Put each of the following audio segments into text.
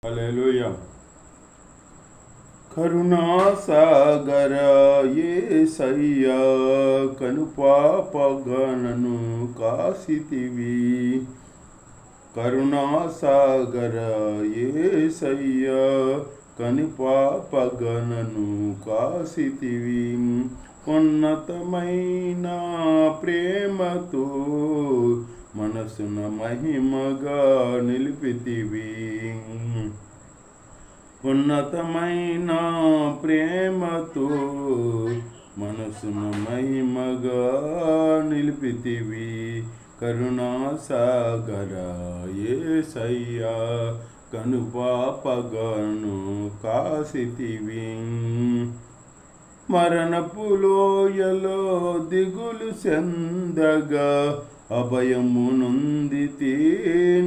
హల్లెలూయా. కరుణాసాగర యేసయ్యా, కనుపాపగనను కాసితివి. కరుణాసాగర యేసయ్యా, కనుపాపగనను కాసితివి. ఉన్నతమైన ప్రేమతో మనసున మహిమగా నిలిపితివి. ఉన్నతమైన ప్రేమతో మనసున మహిమగా నిలిపితివి. కరుణాసాగర యేసయ్యా, కనుపాపగను కాసితివి. మరణపు లోయలో దిగులు చెందగా అభయము నొందితే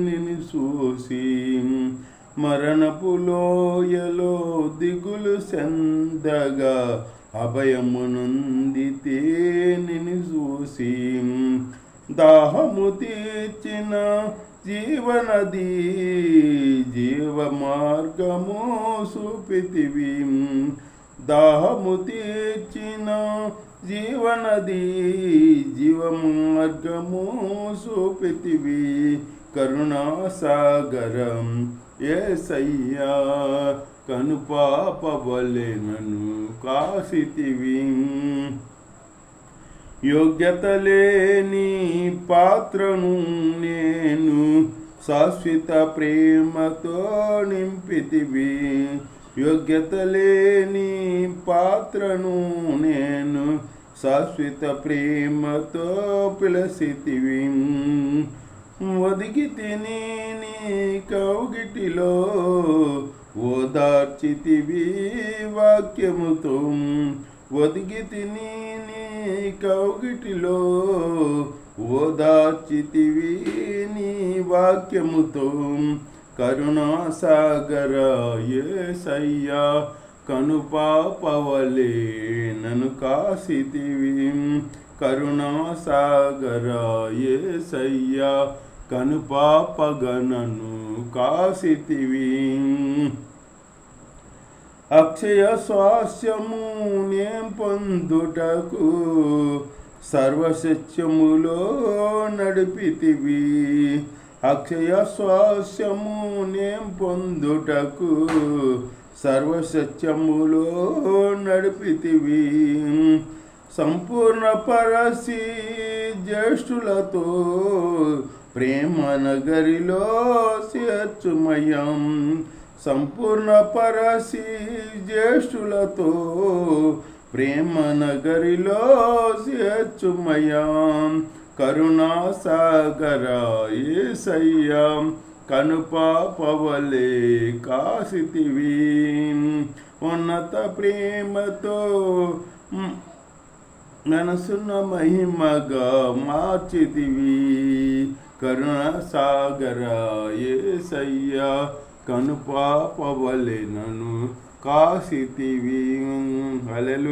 నిన్ను చూసి. మరణపు లోయలో దిగులు చెందగా అభయము నొందితే నిన్ను చూసి. దాహము తీర్చిన జీవనది, జీవ మార్గము చూపితివి. దాహము తీర్చిన జీవనది, జీవ మార్గము చూపితివి. కరుణాసాగరం యేసయ్యా, కనుపాపవలె నన్ను కాసితివి. యోగ్యత లేని పాత్రను నేను శాశ్వత ప్రేమతో నింపితివి. యోగ్యత లేని పాత్రను నేను శాశ్వత ప్రేమతో పిలసితివి. ఒదిగి తిని నీ కౌగిటిలో ఓదార్చితివి వాక్యముతో. ఒదిగి తిని నీ కౌగిటిలో ఓదార్చితివి నీ వాక్యముతో. కరుణాసాగర యేసయ్యా, కనుపాపవలె నన్ను కాసితివి. కరుణాసాగర యేసయ్యా, కనుపాపగనను కాసితివి. అక్షయ స్వాస్యము నే పొందుటకు సర్వసత్యములో నడిపితివి. అక్షయ స్వాస్యము నే పొందుటకు సర్వసత్యములో నడిపితివి. సంపూర్ణ పరసి జ్యేష్ఠులతో ప్రేమ నగరిలో చేర్చుమయం. సంపూర్ణ పరసి జ్యేష్ఠులతో ప్రేమ నగరిలో చేర్చుమయం. కరుణాసాగర యేసయ్యా, కనుపాపవలె కాసితివి. ఉన్నత ప్రేమతో మనసున మహిమగా మార్చితివి. కరుణాసాగర యేసయ్యా, కనుపాపవలె నన్ను కాసితివి. హల్లెలూయా.